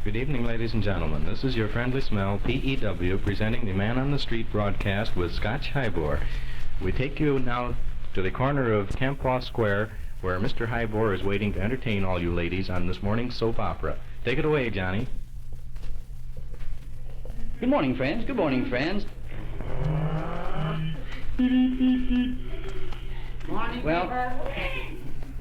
Good evening, ladies and gentlemen. This is your friendly smell, PEW, presenting the Man on the Street broadcast with Scotch Highbore. We take you now to the corner of Campaw Square, where Mr. Highbore is waiting to entertain all you ladies on this morning's soap opera. Take it away, Johnny. Good morning, friends. Good morning, friends. Morning,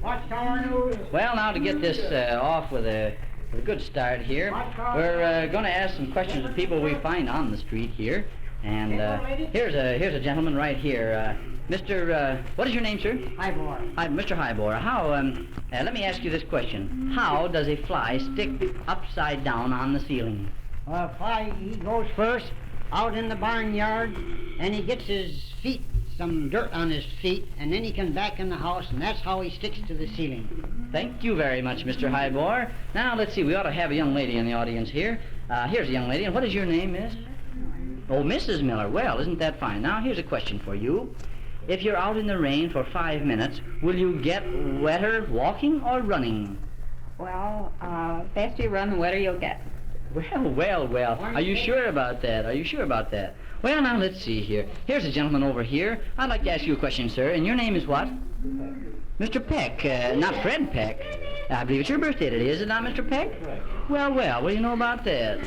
what's going on? Well, now to get this off with a good start here, we're going to ask some questions of people we find on the street here. And here's a gentleman right here. Mr. What is your name, sir? Highbore. Mr. Highbore. How? Let me ask you this question. How does a fly stick upside down on the ceiling? Fly, he goes first out in the barnyard, and he gets his feet, some dirt on his feet, and then he comes back in the house, and that's how he sticks to the ceiling. Thank you very much, Mr. Highbore. Now, let's see, we ought to have a young lady in the audience here. Here's a young lady, and what is your name, miss? Oh, Mrs. Miller. Well, isn't that fine? Now, here's a question for you. If you're out in the rain for 5 minutes, will you get wetter walking or running? Well, faster you run, the wetter you'll get. Well. Are you sure about that? Well, now, let's see here. Here's a gentleman over here. I'd like to ask you a question, sir. And your name is what? Mr. Peck. Not Fred Peck. I believe it's your birthday today, is it not, Mr. Peck? Well, what do you know about that?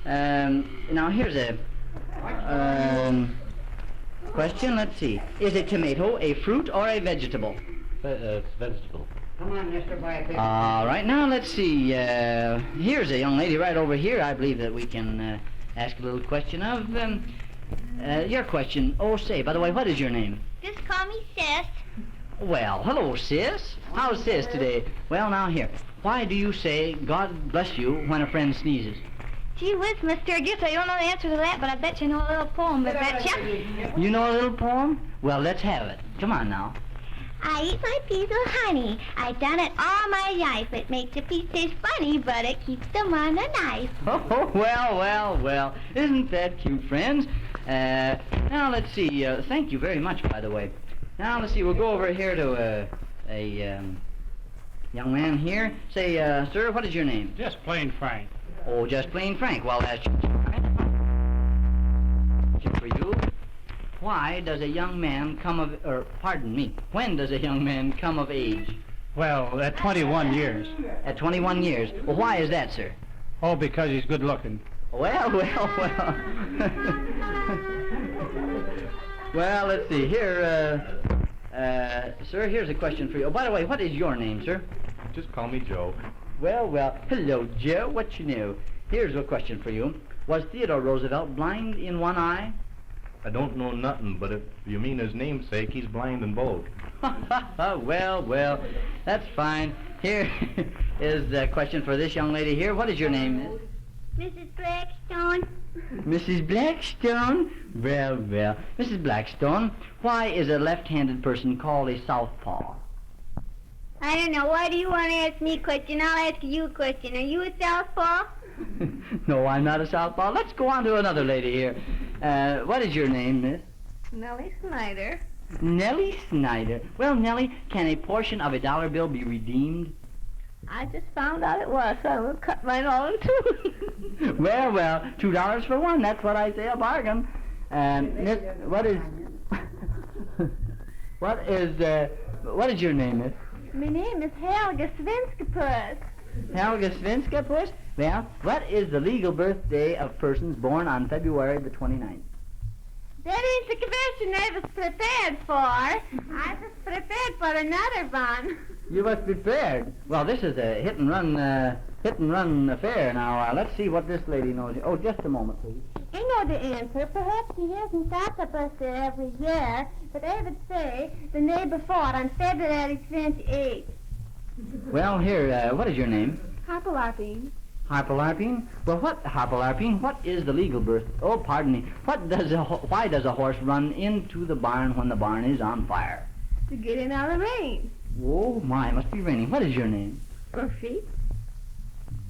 Now, here's a question. Let's see. Is a tomato a fruit or a vegetable? Vegetable. Come on, Mr. Black. All right, now let's see. Here's a young lady right over here. I believe that we can ask a little question of your question. Oh, say, by the way, what is your name? Just call me Sis. Well, hello, sis. How's sis today? Well, now here. Why do you say God bless you when a friend sneezes? Gee whiz, Mr. I guess I don't know the answer to that, but I bet you know a little poem. I bet you. You know a little poem? Well, let's have it. Come on now. I eat my peas with honey. I've done it all my life. It makes a piece taste funny, but it keeps them on a knife. Oh, well. Isn't that cute, friends? Now, let's see. Thank you very much, by the way. Now, let's see. We'll go over here to a young man here. Say, sir, what is your name? Just plain Frank. Oh, just plain Frank. Well, that's for you. Why does a young man when does a young man come of age? Well, at 21 years. At 21 years. Well, why is that, sir? Oh, because he's good looking. Well. Well, let's see. Here, sir, here's a question for you. Oh, by the way, what is your name, sir? Just call me Joe. Well. Hello, Joe. What you know? Here's a question for you. Was Theodore Roosevelt blind in one eye? I don't know nothing, but if you mean his namesake, he's blind in both. Well, that's fine. Here is a question for this young lady here. What is your name, miss? Mrs. Blackstone. Mrs. Blackstone? Well. Mrs. Blackstone, why is a left-handed person called a southpaw? I don't know. Why do you want to ask me a question? I'll ask you a question. Are you a southpaw? No, I'm not a southpaw. Let's go on to another lady here. What is your name, miss? Nellie Snyder. Nellie Snyder. Well, Nellie, can a portion of a dollar bill be redeemed? I just found out it was, so I will cut mine all in two. Well, $2 for one. That's what I say, a bargain. Miss, what is your name, miss? My name is Helga Svenskapus. Helga Svenskapus? Well, what is the legal birthday of persons born on February the 29th? That ain't the question I was prepared for. I was prepared for another one. You was prepared. Well, this is a hit and run affair. Now, let's see what this lady knows. Oh, just a moment, please. I know the answer. Perhaps he hasn't got the birthday every year, but I would say the day before, on February 28th. Well, here, what is your name? Hopaloping. Hopaloping? Well, Hopaloping, what is the legal birth? Oh, pardon me. Why does a horse run into the barn when the barn is on fire? To get in out of the rain. Oh, my, it must be raining. What is your name? Burfy.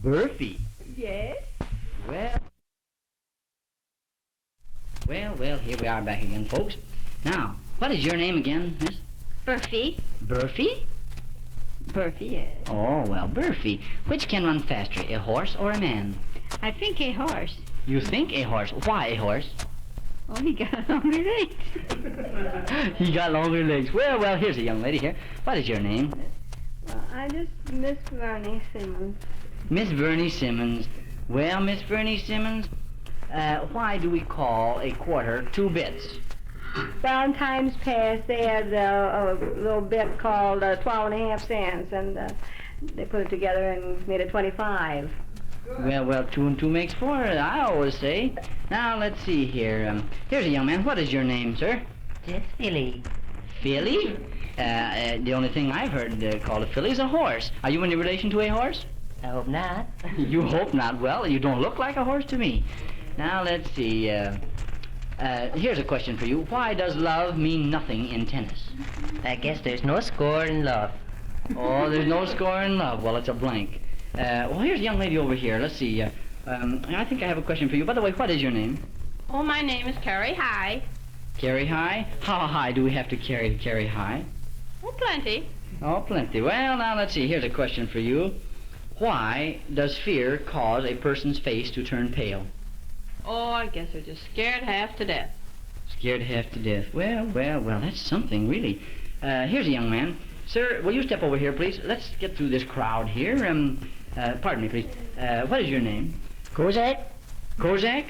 Burfy? Yes. Well, here we are back again, folks. Now, what is your name again, miss? Burfy. Burfy? Burfy, yes. Oh, well, Burfy. Which can run faster, a horse or a man? I think a horse. You think a horse. Why a horse? Oh, he got longer legs. He got longer legs. Well, here's a young lady here. What is your name? Well, I just Miss Vernie Simmons. Miss Vernie Simmons. Well, Miss Vernie Simmons, why do we call a quarter 2 bits? Well, in times past, they had a little bit called 12.5 cents, and they put it together and made it 25. Well, 2 and 2 makes 4, I always say. Now, let's see here. Here's a young man. What is your name, sir? Just Philly. Philly? The only thing I've heard called a filly is a horse. Are you any relation to a horse? I hope not. You hope not. Well, you don't look like a horse to me. Now, let's see. Here's a question for you. Why does love mean nothing in tennis? I guess there's no score in love. Oh, there's no score in love. Well, it's a blank. Well, here's a young lady over here. Let's see. I think I have a question for you. By the way, what is your name? Oh, my name is Carrie High. Carry high? How high do we have to carry high? Oh, plenty. Oh, plenty. Well, now, let's see. Here's a question for you. Why does fear cause a person's face to turn pale? Oh, I guess they're just scared half to death. Scared half to death. Well, that's something, really. Here's a young man. Sir, will you step over here, please? Let's get through this crowd here. Pardon me, please. What is your name? Kozak? Kozak?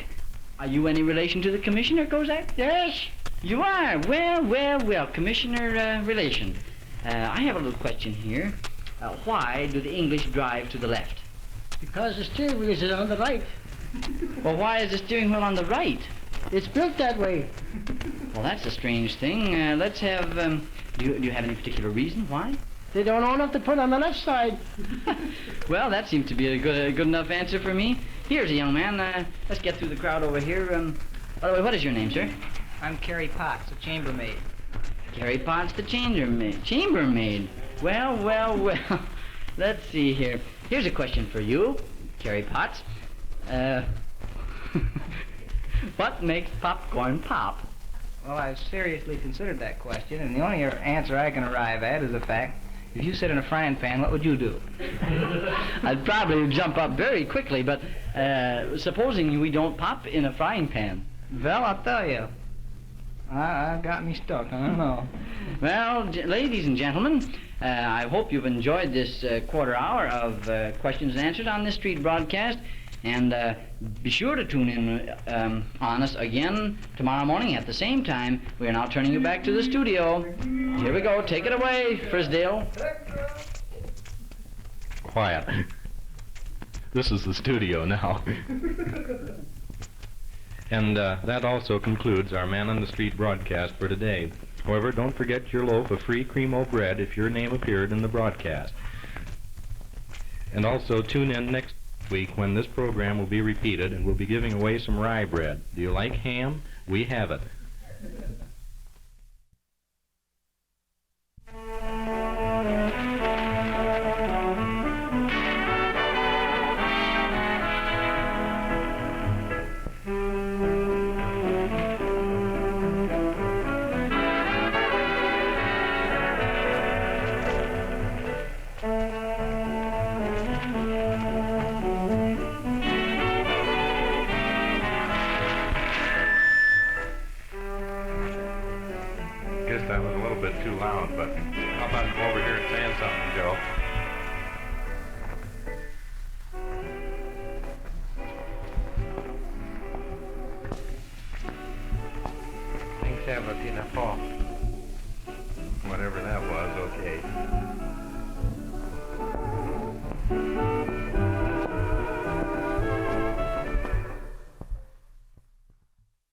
Are you any relation to the commissioner, Kozak? Yes. You are. Well, commissioner relation. I have a little question here. Why do the English drive to the left? Because the steering wheel is on the right. Well, why is the steering wheel on the right? It's built that way. Well, that's a strange thing. Let's have, do you have any particular reason why? They don't know enough to put on the left side. Well, that seems to be a good enough answer for me. Here's a young man. Let's get through the crowd over here. By the way, what is your name, sir? I'm Carrie Potts, a chambermaid. Carrie Potts, the chambermaid. Well. Let's see here. Here's a question for you, Carrie Potts. What makes popcorn pop? Well, I've seriously considered that question, and the only answer I can arrive at is the fact, if you sit in a frying pan, what would you do? I'd probably jump up very quickly, but supposing we don't pop in a frying pan. Well, I'll tell you. I got me stuck. I don't know. Well, ladies and gentlemen, I hope you've enjoyed this quarter hour of questions and answers on this street broadcast. And be sure to tune in on us again tomorrow morning at the same time. We are now turning you back to the studio. Here we go. Take it away, Frisdale. Quiet. This is the studio now. And that also concludes our Man on the Street broadcast for today. However, don't forget your loaf of free Cremo bread if your name appeared in the broadcast. And also tune in next week when this program will be repeated and we'll be giving away some rye bread. Do you like ham? We have it. That was a little bit too loud, but how about go over here and saying something, Joe? Things have a fall. Whatever that was, okay.